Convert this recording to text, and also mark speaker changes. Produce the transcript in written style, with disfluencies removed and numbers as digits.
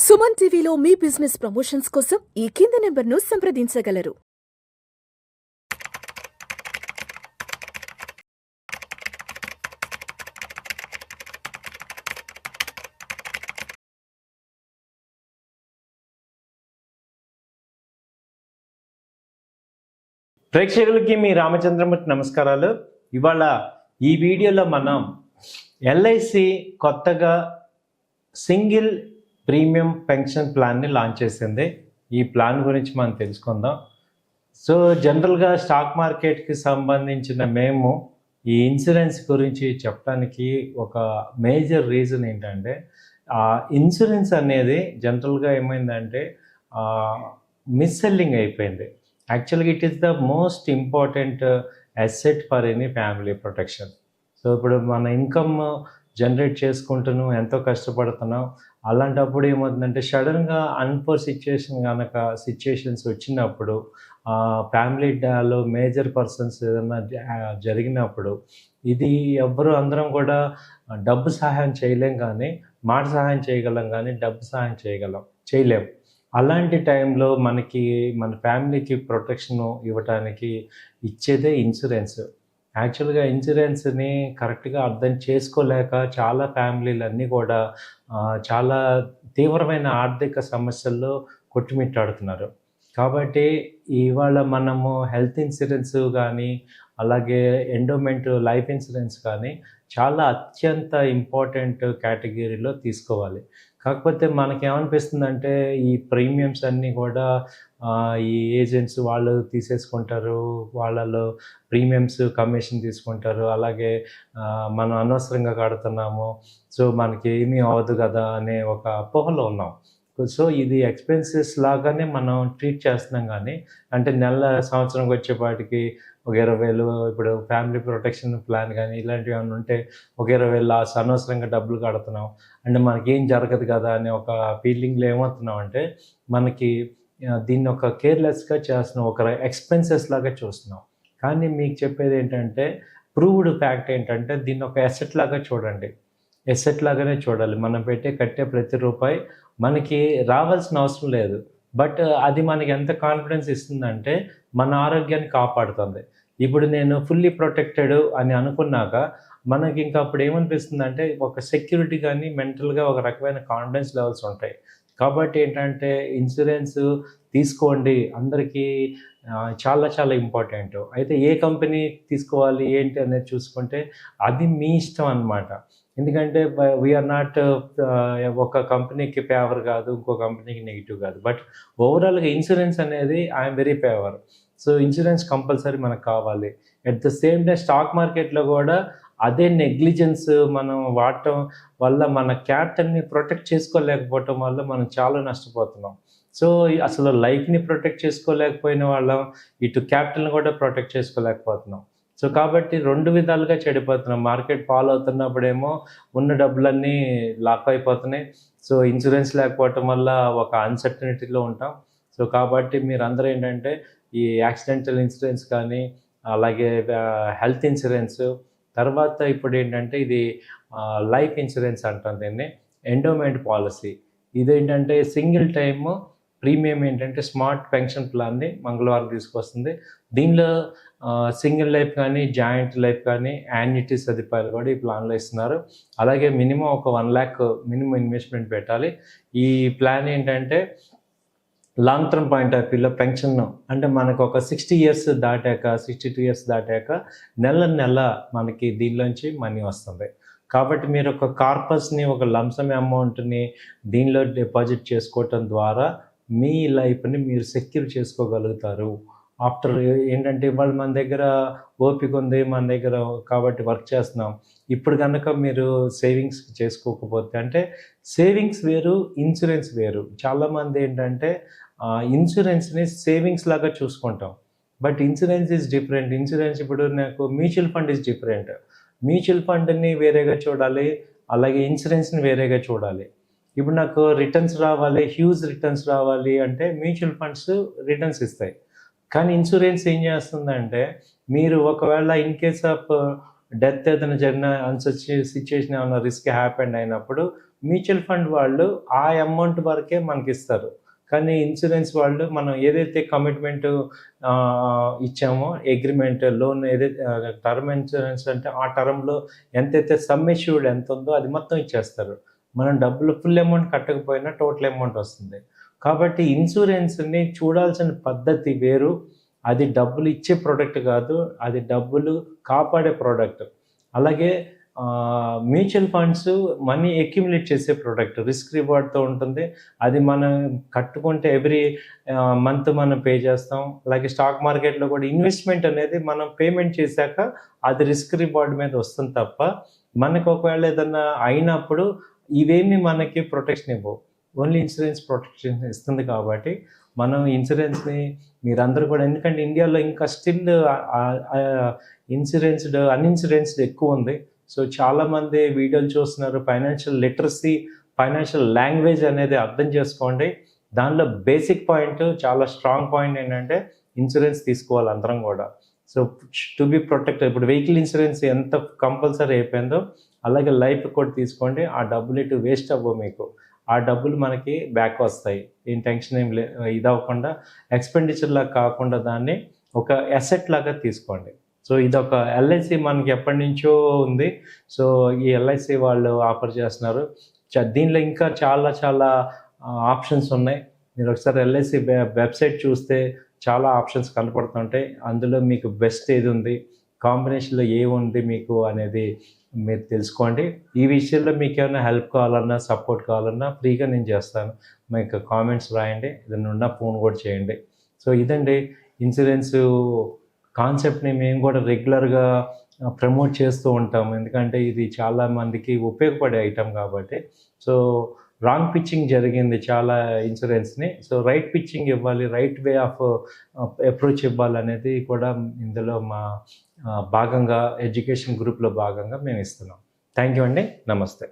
Speaker 1: సుమన్ టీవీలో మీ business promotions కోసం ఈ కింది నెంబర్ను సంప్రదించగలరు.
Speaker 2: ప్రేక్షకులకి మీ రామచంద్రమూర్తి నమస్కారాలు. ఇవాళ ఈ వీడియోలో మనం ఎల్ఐసి కొత్తగా సింగిల్ ప్రీమియం పెన్షన్ ప్లాన్ని లాంచ్ చేసింది. ఈ ప్లాన్ గురించి మనం తెలుసుకుందాం. సో జనరల్గా స్టాక్ మార్కెట్కి సంబంధించిన మేము ఈ ఇన్సూరెన్స్ గురించి చెప్పడానికి ఒక మేజర్ రీజన్ ఏంటంటే, ఇన్సూరెన్స్ అనేది జనరల్గా ఏమైందంటే మిస్సెల్లింగ్ అయిపోయింది. యాక్చువల్గా it is the most important asset for any family protection. So ఇప్పుడు మన ఇన్కమ్ జనరేట్ చేసుకుంటున్నాం, ఎంతో కష్టపడుతున్నాం. అలాంటప్పుడు ఏమవుతుందంటే సడన్గా అన్ఫోర్ సిచ్యుయేషన్స్ వచ్చినప్పుడు, ఫ్యామిలీలో మేజర్ పర్సన్స్ ఏదైనా జరిగినప్పుడు ఇది అందరం కూడా డబ్బు సహాయం చేయలేం, కానీ మాట సహాయం చేయగలం, కానీ డబ్బు సహాయం చేయలేం. అలాంటి టైంలో మన ఫ్యామిలీకి ప్రొటెక్షన్ ఇవ్వటానికి ఇచ్చేదే ఇన్సూరెన్స్. యాక్చువల్గా ఇన్సూరెన్స్ని కరెక్ట్గా అర్థం చేసుకోలేక చాలా ఫ్యామిలీలన్నీ కూడా చాలా తీవ్రమైన ఆర్థిక సమస్యల్లో కొట్టుమిట్టాడుతున్నారు. కాబట్టి ఇవాళ మనము హెల్త్ ఇన్సూరెన్స్ కానీ, అలాగే ఎండోమెంట్ లైఫ్ ఇన్సూరెన్స్ కానీ చాలా అత్యంత ఇంపార్టెంట్ కేటగిరీలో తీసుకోవాలి. కాకపోతే మనకేమనిపిస్తుందంటే ఈ ప్రీమియమ్స్ అన్నీ కూడా ఈ ఏజెంట్స్ వాళ్ళు తీసేసుకుంటారు, వాళ్ళలో ప్రీమియమ్స్ కమిషన్ తీసుకుంటారు, అలాగే మనం అనవసరంగా కడుతున్నాము, సో మనకి ఏమీ అవ్వదు కదా అనే ఒక అపోహలో ఉన్నాం. సో ఇది ఎక్స్పెన్సెస్ లాగానే మనం ట్రీట్ చేస్తున్నాం, కానీ అంటే సంవత్సరంకి వచ్చేపాటికి ఒక 20,000 ఇప్పుడు ఫ్యామిలీ ప్రొటెక్షన్ ప్లాన్ కానీ ఇలాంటివి ఏమైనా ఉంటే ఒక 20,000 లాస్ అనవసరంగా డబ్బులు కడుతున్నాం, అంటే మనకేం జరగదు కదా అనే ఒక ఫీలింగ్లో ఏమవుతున్నాం అంటే మనకి దీన్ని ఒక కేర్లెస్గా చేస్తున్నాం, ఒక ఎక్స్పెన్సెస్ లాగా చూస్తున్నాం. కానీ మీకు చెప్పేది ఏంటంటే, ప్రూవ్డ్ ఫ్యాక్ట్ ఏంటంటే దీన్ని ఒక ఎసెట్ లాగా చూడండి. ఎసెట్ లాగానే చూడాలి. మనం కట్టే ప్రతి రూపాయి మనకి రావాల్సిన అవసరం లేదు, బట్ అది మనకి ఎంత కాన్ఫిడెన్స్ ఇస్తుందంటే మన ఆరోగ్యాన్ని కాపాడుతుంది. ఇప్పుడు నేను ఫుల్లీ ప్రొటెక్టెడ్ అని అనుకున్నాక మనకి ఇంకా అప్పుడు ఏమనిపిస్తుంది అంటే ఒక సెక్యూరిటీ కానీ మెంటల్గా ఒక రకమైన కాన్ఫిడెన్స్ లెవెల్స్ ఉంటాయి. కాబట్టి ఏంటంటే ఇన్సూరెన్స్ తీసుకోండి, అందరికీ చాలా చాలా ఇంపార్టెంట్. అయితే ఏ కంపెనీ తీసుకోవాలి ఏంటి అనేది చూసుకుంటే అది మీ ఇష్టం అన్నమాట. ఎందుకంటే వీఆర్ నాట్ ఒక కంపెనీకి ఫేవర్ కాదు, ఇంకో కంపెనీకి నెగిటివ్ కాదు, బట్ ఓవరాల్గా ఇన్సూరెన్స్ అనేది I'm very favour. So insurance compulsory మనకు కావాలి. At the same time stock మార్కెట్లో కూడా అదే నెగ్లిజెన్స్ మనం వాడటం వల్ల మన క్యాపిటల్ని ప్రొటెక్ట్ చేసుకోలేకపోవటం వల్ల మనం చాలా నష్టపోతున్నాం. సో అసలు లైఫ్ని ప్రొటెక్ట్ చేసుకోలేకపోయిన వాళ్ళం, ఇటు క్యాపిటల్ని కూడా ప్రొటెక్ట్ చేసుకోలేకపోతున్నాం. సో కాబట్టి 2 విధాలుగా చెడిపోతున్నాం. మార్కెట్ ఫాలో అవుతున్నప్పుడేమో ఉన్న డబ్బులన్నీ లాక్ అయిపోతున్నాయి. సో ఇన్సూరెన్స్ లేకపోవటం వల్ల ఒక అన్సర్టనిటీలో ఉంటాం. సో కాబట్టి మీరందరూ ఏంటంటే ఈ యాక్సిడెంటల్ ఇన్సూరెన్స్ కానీ, అలాగే హెల్త్ ఇన్సూరెన్స్, తర్వాత ఇప్పుడు ఏంటంటే ఇది లైఫ్ ఇన్సూరెన్స్ అంటాం దీన్ని, ఎండోమెంట్ పాలసీ. ఇదేంటంటే సింగిల్ టైమ్ ప్రీమియం ఏంటంటే స్మార్ట్ పెన్షన్ ప్లాన్ని మంగళవారం తీసుకొస్తుంది. దీనిలో సింగిల్ లైఫ్ కానీ, జాయింట్ లైఫ్ కానీ, యాన్యుటీ సదుపాయాలు కూడా ఈ ప్లాన్లో ఇస్తున్నారు. అలాగే మినిమం ఒక 1 lakh మినిమం ఇన్వెస్ట్మెంట్ పెట్టాలి. ఈ ప్లాన్ ఏంటంటే లాంగ్ టర్మ్ పాయింట్ ఆఫ్ వ్యూలో పెన్షన్ అంటే మనకు ఒక 62 ఇయర్స్ దాటాక నెల మనకి దీనిలోంచి మనీ వస్తుంది. కాబట్టి మీరు ఒక కార్పస్ని, ఒక లంసమ్ అమౌంట్ని దీనిలో డిపాజిట్ చేసుకోవటం ద్వారా మీ లైఫ్ని మీరు సెక్యూర్ చేసుకోగలుగుతారు. ఆఫ్టర్ ఏంటంటే ఇవాళ మన దగ్గర ఓపిక ఉంది, మన దగ్గర కాబట్టి వర్క్ చేస్తున్నాం. ఇప్పుడు కనుక మీరు సేవింగ్స్ చేసుకోకపోతే, అంటే సేవింగ్స్ వేరు, ఇన్సూరెన్స్ వేరు. చాలామంది ఏంటంటే ఇన్సూరెన్స్ని సేవింగ్స్ లాగా చూసుకుంటాం, but insurance is different. Insurance ఇప్పుడు నాకు mutual fund is different. Mutual ఫండ్ని వేరేగా చూడాలి, అలాగే ఇన్సూరెన్స్ని వేరేగా చూడాలి. ఇప్పుడు నాకు రిటర్న్స్ రావాలి, హ్యూజ్ రిటర్న్స్ రావాలి అంటే మ్యూచువల్ ఫండ్స్ రిటర్న్స్ ఇస్తాయి. కానీ ఇన్సూరెన్స్ ఏం చేస్తుందంటే, మీరు ఒకవేళ ఇన్ కేస్ ఆఫ్ డెత్ ఏదైనా జరిగిన సిచ్యువేషన్ ఏమైనా రిస్క్ హ్యాపెండ్ అయినప్పుడు మ్యూచువల్ ఫండ్ వాళ్ళు ఆ అమౌంట్ వరకే మనకి ఇస్తారు. కానీ ఇన్సూరెన్స్ వాళ్ళు మనం ఏదైతే కమిట్మెంట్ ఇచ్చామో అగ్రిమెంట్ లోన్ ఏదైతే టర్మ్ ఇన్సూరెన్స్ అంటే ఆ టర్మ్లో ఎంతైతే సమ్ ఇష్యూడ్ ఎంత ఉందో అది మొత్తం ఇచ్చేస్తారు. మనం డబ్బులు ఫుల్ అమౌంట్ కట్టకపోయినా టోటల్ అమౌంట్ వస్తుంది. కాబట్టి ఇన్సూరెన్స్ని చూడాల్సిన పద్ధతి వేరు. అది డబ్బులు ఇచ్చే ప్రోడక్ట్ కాదు, అది డబ్బులు కాపాడే ప్రోడక్ట్. అలాగే మ్యూచువల్ ఫండ్స్ మనీ అక్యుములేట్ చేసే ప్రోడక్ట్, రిస్క్ రివార్డ్తో ఉంటుంది. అది మనం కట్టుకుంటే ఎవ్రీ మంత్ మనం పే చేస్తాం. అలాగే స్టాక్ మార్కెట్లో కూడా ఇన్వెస్ట్మెంట్ అనేది మనం పేమెంట్ చేశాక అది రిస్క్ రివార్డ్ మీద వస్తుంది తప్ప మనకు ఒకవేళ ఏదన్నా అయినప్పుడు ఇవేమి మనకి ప్రొటెక్షన్ ఇవ్వవు. ఓన్లీ ఇన్సూరెన్స్ ప్రొటెక్షన్ ఇస్తుంది. కాబట్టి మనం ఇన్సూరెన్స్ని మీరందరూ కూడా, ఎందుకంటే ఇండియాలో ఇంకా స్టిల్ ఇన్సూరెన్స్డ్ అన్ఇన్సూరెన్స్డ్ ఎక్కువ ఉంది. సో చాలామంది వీడియోలు చూస్తున్నారు. ఫైనాన్షియల్ లిటరసీ, ఫైనాన్షియల్ లాంగ్వేజ్ అనేది అర్థం చేసుకోండి. దానిలో బేసిక్ పాయింట్, చాలా స్ట్రాంగ్ పాయింట్ ఏంటంటే ఇన్సూరెన్స్ తీసుకోవాలి అందరం కూడా. So to be protected. ఇప్పుడు వెహికల్ ఇన్సూరెన్స్ ఎంత కంపల్సరీ అయిపోయిందో అలాగే లైఫ్ కూడా తీసుకోండి. ఆ డబ్బులు ఇటు వేస్ట్ అవ్వవు మీకు. ఆ డబ్బులు మనకి బ్యాక్ వస్తాయి. ఏం టెన్షన్ ఏం ఇది అవ్వకుండా, ఎక్స్పెండిచర్ లాగా కాకుండా దాన్ని ఒక అసెట్ లాగా తీసుకోండి. సో ఇదొక ఎల్ఐసి మనకి ఎప్పటి నుంచో ఉంది. సో ఈ ఎల్ఐసి వాళ్ళు ఆఫర్ చేస్తున్నారు. దీనిలో ఇంకా చాలా చాలా ఆప్షన్స్ ఉన్నాయి. మీరు ఒకసారి ఎల్ఐసి వెబ్సైట్ చూస్తే చాలా ఆప్షన్స్ కనపడుతుంటాయి. అందులో మీకు బెస్ట్ ఏది ఉంది, కాంబినేషన్లో ఏముంది మీకు అనేది మీరు తెలుసుకోండి. ఈ విషయంలో మీకు ఏమైనా హెల్ప్ కావాలన్నా, సపోర్ట్ కావాలన్నా ఫ్రీగా నేను చేస్తాను. మీకు కామెంట్స్ రాయండి, ఏదైనా ఉన్నా ఫోన్ కూడా చేయండి. సో ఇదండి ఇన్సూరెన్సు కాన్సెప్ట్ని మేము కూడా రెగ్యులర్గా ప్రమోట్ చేస్తూ ఉంటాము. ఎందుకంటే ఇది చాలామందికి ఉపయోగపడే ఐటమ్ కాబట్టి. సో రాంగ్ పిచ్చింగ్ జరిగింది చాలా ఇన్సూరెన్స్ని. సో రైట్ పిచ్చింగ్ ఇవ్వాలి, రైట్ వే ఆఫ్ అప్రోచ్ ఇవ్వాలనేది కూడా ఇందులో మా భాగంగా, ఎడ్యుకేషన్ గ్రూప్లో భాగంగా మేము ఇస్తున్నాం. థ్యాంక్ యూ అండి. నమస్తే.